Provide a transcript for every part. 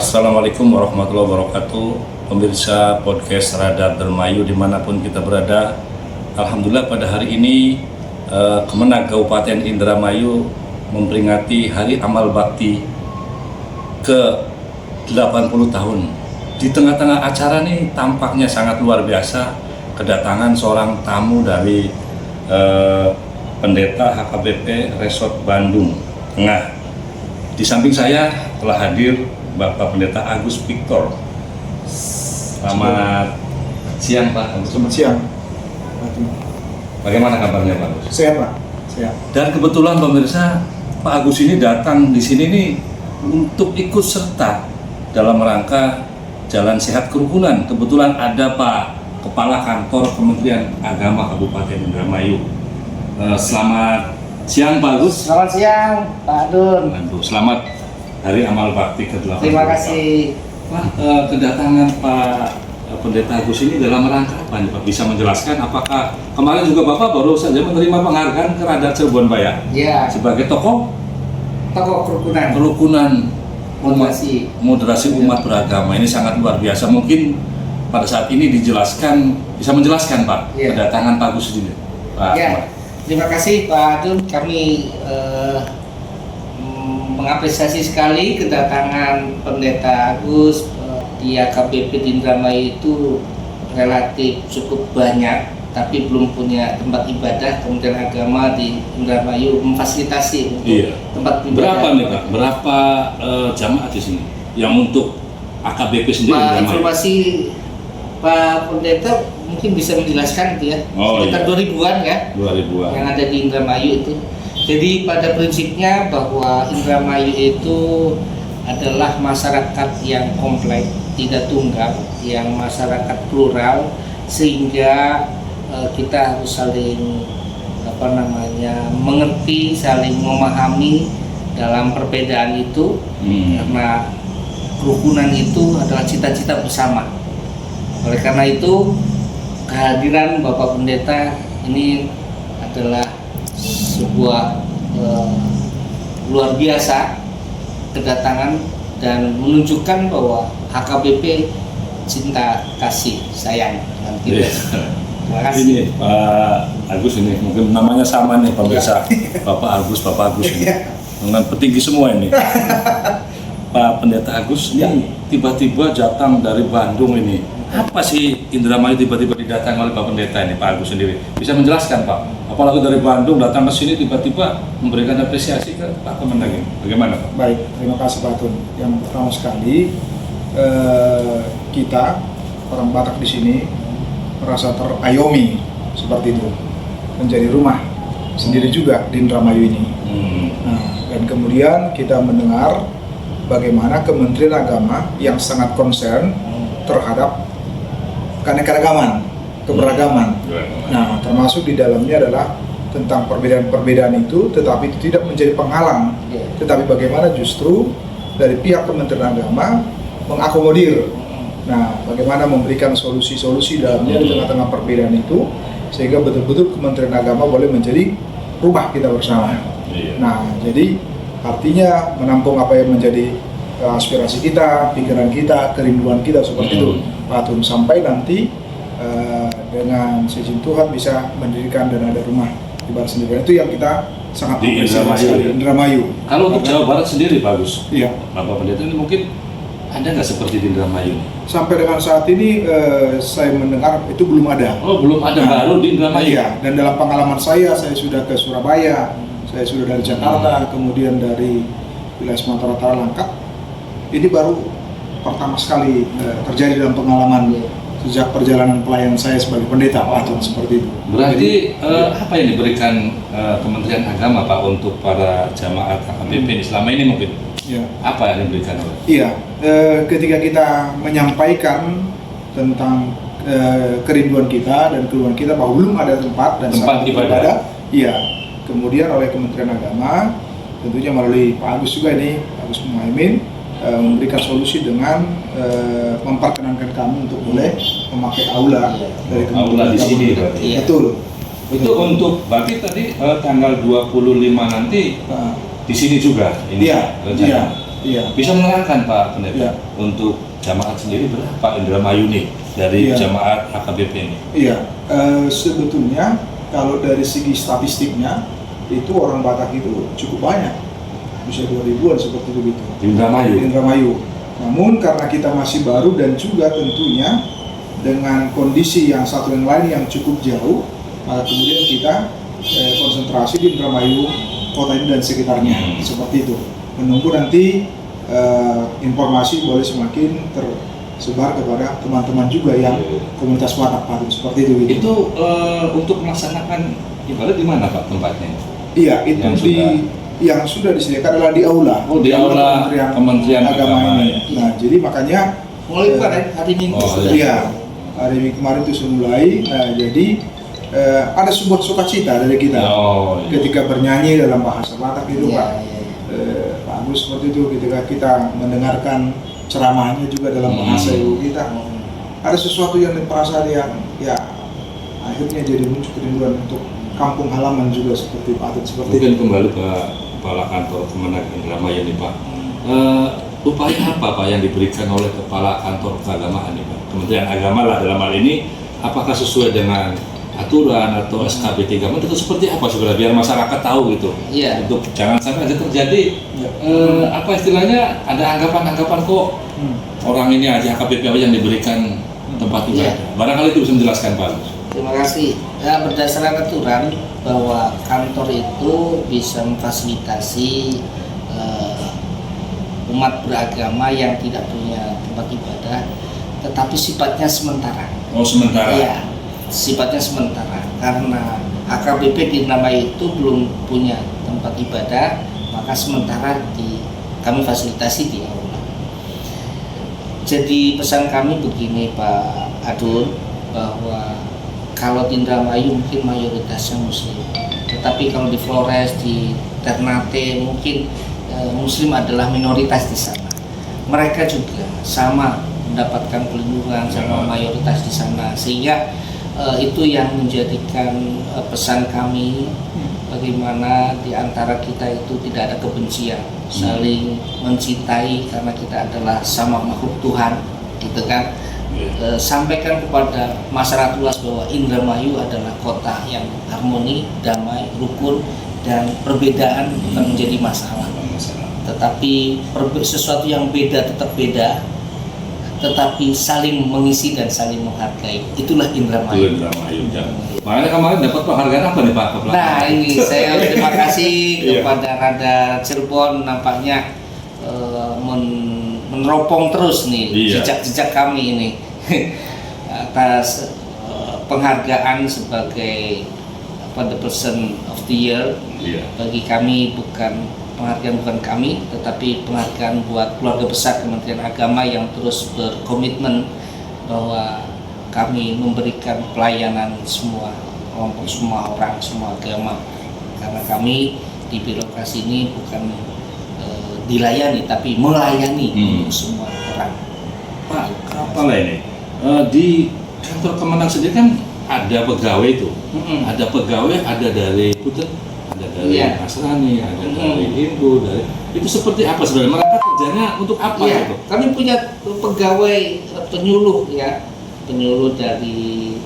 Assalamualaikum warahmatullahi wabarakatuh. Pemirsa podcast Radar Dermayu dimanapun kita berada, alhamdulillah pada hari ini Kemenag Kabupaten Indramayu memperingati Hari Amal Bakti ke 80 tahun. Di tengah-tengah acara nih tampaknya sangat luar biasa, kedatangan seorang tamu dari Pendeta HKBP Resort Bandung Tengah. Di samping saya telah hadir Bapak Pendeta Agus Victor. Selamat siang Pak. Selamat siang. Bagaimana kabarnya Pak Agus? Sehat Pak. Sehat. Dan kebetulan pemirsa, Pak Agus ini datang di sini nih untuk ikut serta dalam rangka Jalan Sehat Kerukunan. Kebetulan ada Pak Kepala Kantor Kementerian Agama Kabupaten Indramayu. Selamat siang Pak Agus. Selamat siang Pak Adun. Selamat Hari Amal Bakti ke-80. Terima kasih. Pak, kedatangan Pak Pendeta Agus ini dalam rangka apa nih Pak? Bisa menjelaskan apakah kemarin juga Bapak baru saja menerima penghargaan ke Radar Cirebon Pak ya? Ya. Sebagai tokoh kerukunan moderasi umat beragama. Ini sangat luar biasa. Mungkin pada saat ini bisa menjelaskan Pak kedatangan Pak Agus ini. Pak. Ya. Terima kasih Pak Adun. Kami mengapresiasi sekali kedatangan Pendeta Agus di AKBP di Indramayu itu relatif cukup banyak, tapi belum punya tempat ibadah. Kementerian Agama di Indramayu memfasilitasi untuk tempat ibadah. Berapa nih Pak? Berapa jamaah di sini yang untuk AKBP sendiri? Pak, informasi Pak Pendeta mungkin bisa menjelaskan itu ya. Sekitar 2000-an ya. 2000-an yang ada di Indramayu itu. Jadi pada prinsipnya bahwa Indramayu itu adalah masyarakat yang kompleks, tidak tunggal, yang masyarakat plural, sehingga kita harus saling mengerti, saling memahami dalam perbedaan itu, karena kerukunan itu adalah cita-cita bersama. Oleh karena itu kehadiran Bapak Pendeta ini adalah sebuah luar biasa kedatangan dan menunjukkan bahwa HKBP cinta kasih sayang dengan kita. Terima kasih. Ini Pak Agus ini mungkin namanya sama nih pemirsa. Bapak Agus ini dengan petinggi semua ini. Pak Pendeta Agus ini tiba-tiba datang dari Bandung ini. Apa sih Indramayu tiba-tiba didatangi oleh Pak Pendeta ini, Pak Agus sendiri? Bisa menjelaskan Pak? Apalagi dari Bandung datang ke sini tiba-tiba memberikan apresiasi ke Pak Kemenag ini. Bagaimana Pak? Baik, terima kasih Pak Tun. Yang pertama sekali kita orang Batak di sini merasa terayomi seperti itu, menjadi rumah sendiri juga di Indramayu ini. Nah, dan kemudian kita mendengar bagaimana Kementerian Agama yang sangat concern terhadap keberagaman. Nah, termasuk di dalamnya adalah tentang perbedaan-perbedaan itu, tetapi itu tidak menjadi penghalang. Tetapi bagaimana justru dari pihak Kementerian Agama mengakomodir. Nah, bagaimana memberikan solusi-solusi dalamnya di tengah-tengah perbedaan itu, sehingga betul-betul Kementerian Agama boleh menjadi rumah kita bersama. Nah, jadi artinya menampung apa yang menjadi aspirasi kita, pikiran kita, kerinduan kita seperti itu, Pak Tun, sampai nanti dengan seizin Tuhan bisa mendirikan dan ada rumah ibadah sendiri. Itu yang kita sangat di Indramayu. Kalau untuk Jawa Barat sendiri Pak Agus, Bapak Pendeta ini mungkin ada nggak seperti di Indramayu? Sampai dengan saat ini saya mendengar itu belum ada. Oh, belum ada, baru di Indramayu. Iya, dan dalam pengalaman saya sudah ke Surabaya, saya sudah dari Jakarta, kemudian dari wilayah Sumatera Utara Langkat. Ini baru pertama sekali terjadi dalam pengalaman sejak perjalanan pelayanan saya sebagai pendeta, Pak Tun, seperti itu. Berarti apa yang diberikan Kementerian Agama Pak untuk para jamaah HKBP ini selama ini mungkin? Apa yang diberikan? Ketika kita menyampaikan tentang kerinduan kita dan keluhan kita bahwa belum ada tempat ibadah, kemudian oleh Kementerian Agama tentunya melalui Pak Agus juga ini, Pak Agus Muhaimin, memberikan solusi dengan memperkenankan kami untuk boleh memakai aula dari aula di sini berarti. Betul. Itu untuk berarti tadi tanggal 25 nanti di sini juga ini. Iya. Iya. Bisa menerangkan Pak Pendeta, Iya. untuk jamaat sendiri berapa Indramayu nih dari Iya. jamaat HKBP ini? Iya, sebetulnya kalau dari segi statistiknya itu orang Batak itu cukup banyak, bisa 2000-an seperti itu gitu. Di Indramayu. Di Indramayu. Namun karena kita masih baru dan juga tentunya dengan kondisi yang satu yang lain yang cukup jauh, maka kemudian kita konsentrasi di Indramayu kota ini dan sekitarnya, seperti itu. Menunggu nanti informasi boleh semakin tersebar kepada teman-teman juga yang komunitas Batak Patu, seperti itu. Gitu. Itu untuk melaksanakan ibadah di mana Pak tempatnya? Iya, itu yang sudah disediakan adalah di aula. Oh, di aula Kementerian Agama ini. ya. Nah, jadi makanya mulai kemarin hari Minggu sudah. Iya, hari Minggu kemarin itu sudah mulai. Nah, jadi ada sebuah sukacita dari kita ketika bernyanyi dalam bahasa Batak itu, Pak. Bagus seperti itu ketika kita mendengarkan ceramahnya juga dalam bahasa ibu kita. Ada sesuatu yang perasaan yang ya akhirnya jadi muncul kerinduan untuk kampung halaman juga seperti Pak Atut, seperti mungkin itu. kembali ke kepala kantor Kemenag Indramayu nih Pak. Upaya apa Pak yang diberikan oleh kepala kantor keagamaan nih Pak? Kementerian Agama lah dalam hal ini, apakah sesuai dengan aturan atau SKB 3 itu seperti apa sebenarnya biar masyarakat tahu gitu? Iya. Untuk jangan sampai ada terjadi apa istilahnya ada anggapan-anggapan kok orang ini aja HKBP yang diberikan tempat ibadah. Barangkali itu bisa menjelaskan Pak. Terima kasih. Ya, berdasarkan aturan bahwa kantor itu bisa memfasilitasi umat beragama yang tidak punya tempat ibadah, tetapi sifatnya sementara. Oh, sementara. Iya, sifatnya sementara karena HKBP di Indramayu itu belum punya tempat ibadah, maka sementara kami fasilitasi di aula. Jadi pesan kami begini Pak Adun, bahwa kalau di Indramayu mungkin mayoritasnya Muslim, tetapi kalau di Flores, di Ternate mungkin Muslim adalah minoritas di sana. Mereka juga sama mendapatkan perlindungan sama mayoritas di sana, sehingga itu yang menjadikan pesan kami bagaimana di antara kita itu tidak ada kebencian, saling mencintai karena kita adalah sama makhluk Tuhan, gitu kan. Sampaikan kepada masyarakat luas bahwa Indramayu adalah kota yang harmoni, damai, rukun, dan perbedaan bukan menjadi masalah. Tetapi sesuatu yang beda tetap beda, tetapi saling mengisi dan saling menghargai. Itulah Indramayu. Makanya kemarin dapat penghargaan apa nih Pak? Nah ini saya terima kasih kepada Radar Cirebon, nampaknya meneropong terus nih jejak-jejak kami ini atas penghargaan sebagai the person of the year. Bagi kami penghargaan bukan kami, tetapi penghargaan buat keluarga besar Kementerian Agama yang terus berkomitmen bahwa kami memberikan pelayanan semua kelompok, semua orang, semua agama, karena kami di birokrasi ini bukan dilayani tapi melayani untuk semua orang. Pak, apa lah ini? Di kantor Kemenang sendiri kan ada pegawai itu, ada pegawai, ada dari Buddha, ada dari Nasrani, ada dari Hindu, itu seperti apa sebenarnya? Mereka kerjanya untuk apa itu? Kami punya pegawai penyuluh penyuluh dari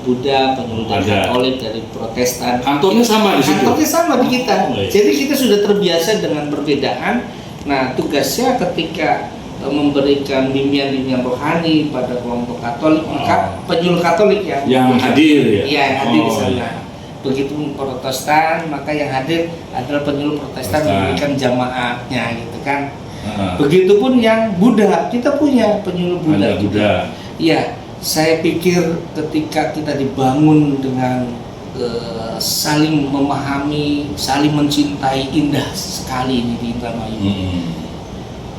Buddha, penyuluh dari Katolik, dari Protestan. Kantornya sama di situ? Kantornya sama di kita. Jadi kita sudah terbiasa dengan perbedaan. Nah, tugasnya ketika memberikan bimbingan pada kelompok Katolik, maka penyuluh Katolik yang hadir yang hadir di sana. Begitu Protestan, maka yang hadir adalah penyuluh Protestan memberikan jamaahnya, gitu kan. Begitupun yang Buddha, kita punya penyuluh Buddha. Iya, saya pikir ketika kita dibangun dengan saling memahami, saling mencintai, indah sekali ini di Indramayu.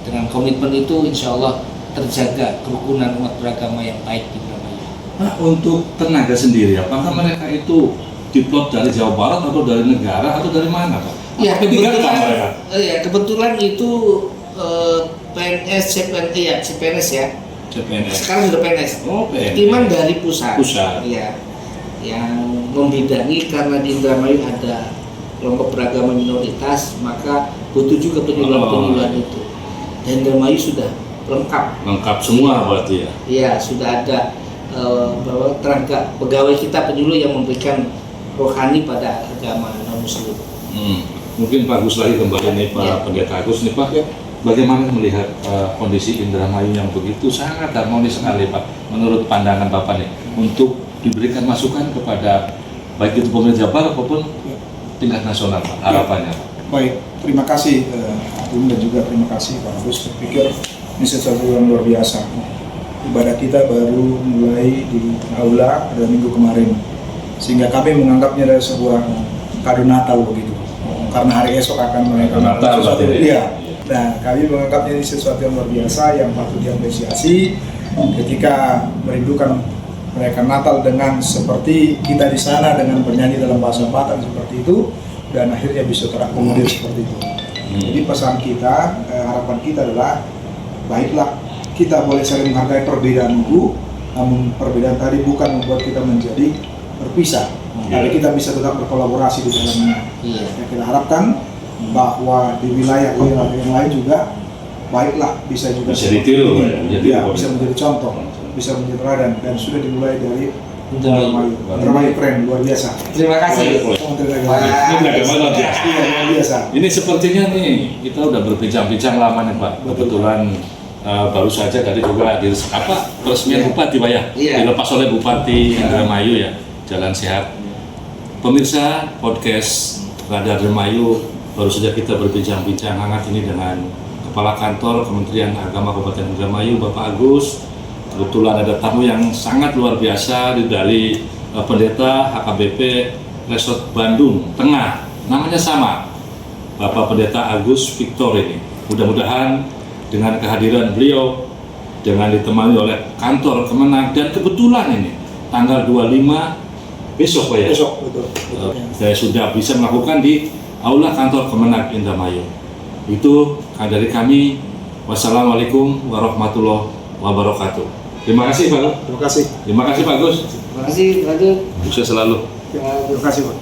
Dengan komitmen itu, insya Allah terjaga kerukunan umat beragama yang baik di Indramayu. Nah, untuk tenaga sendiri, apakah mereka itu diplot dari Jawa Barat atau dari negara atau dari mana, Pak? Ya, kebetulan itu PNS, CPNS ya. Sekarang sudah PNS. Oh, PNS. Timan dari pusat. Ya, yang membidangi karena di Indramayu ada kelompok beragama minoritas, maka butuh juga penyuluhan itu. dan Indramayu sudah lengkap semua berarti ya. Iya, sudah ada bahwa tenaga pegawai kita penyuluh yang memberikan rohani pada agama non-muslim. Mungkin Pak Agus lagi kembali nih Pak Pendeta Agus nih Pak. Bagaimana melihat kondisi Indramayu yang begitu sangat harmonis sekali Pak, menurut pandangan Bapak nih, untuk diberikan masukan kepada baik itu pemerintah Jabar maupun tingkat nasional Pak, harapannya Pak. Baik, terima kasih Agung dan juga terima kasih Pak Agus. Saya pikir ini sesuatu yang luar biasa. Ibadah kita baru mulai di aula pada minggu kemarin, sehingga kami menganggapnya adalah sebuah kado Natal begitu. Karena hari esok akan merayakan Natal. Iya. Nah, kami menganggapnya ini sesuatu yang luar biasa yang patut diapresiasi ketika merindukan merayakan Natal dengan seperti kita di sana dengan bernyanyi dalam bahasa Batak seperti itu, dan akhirnya bisa terakomodir seperti itu. Jadi pesan kita, harapan kita adalah baiklah kita boleh saling menghargai perbedaan itu, namun perbedaan tadi bukan membuat kita menjadi berpisah, tapi kita bisa tetap berkolaborasi di dalamnya. Yang kita harapkan bahwa di wilayah yang lain juga baiklah bisa juga ditiru, bisa menjadi contoh, bisa menjadi teladan, dan sudah dimulai dari Indramayu keren, luar biasa. Terima kasih. Luar biasa. Ini sepertinya nih kita udah berbincang-bincang lama nih Pak. Kebetulan baru saja tadi juga peresmian Bupati Pak ya, dilepas oleh Bupati Indramayu ya, Jalan Sehat. Pemirsa podcast Radar Indramayu, baru saja kita berbincang-bincang hangat ini dengan Kepala Kantor Kementerian Agama Kabupaten Indramayu, Bapak Agus. Kebetulan ada tamu yang sangat luar biasa dari Pendeta HKBP Resort Bandung Tengah, namanya sama, Bapak Pendeta Agus Victor ini. Mudah-mudahan dengan kehadiran beliau, dengan ditemani oleh kantor Kemenag, dan kebetulan ini tanggal 25 besok Pak ya? Besok, betul. Saya sudah bisa melakukan di Aula Kantor Kemenag Indramayu. Itu dari kami. Wassalamualaikum warahmatullahi wabarakatuh. Terima kasih Pak. Terima kasih. Terima kasih Pak Gus. Terima kasih, Pak Agus. Sukses selalu. Terima kasih Pak.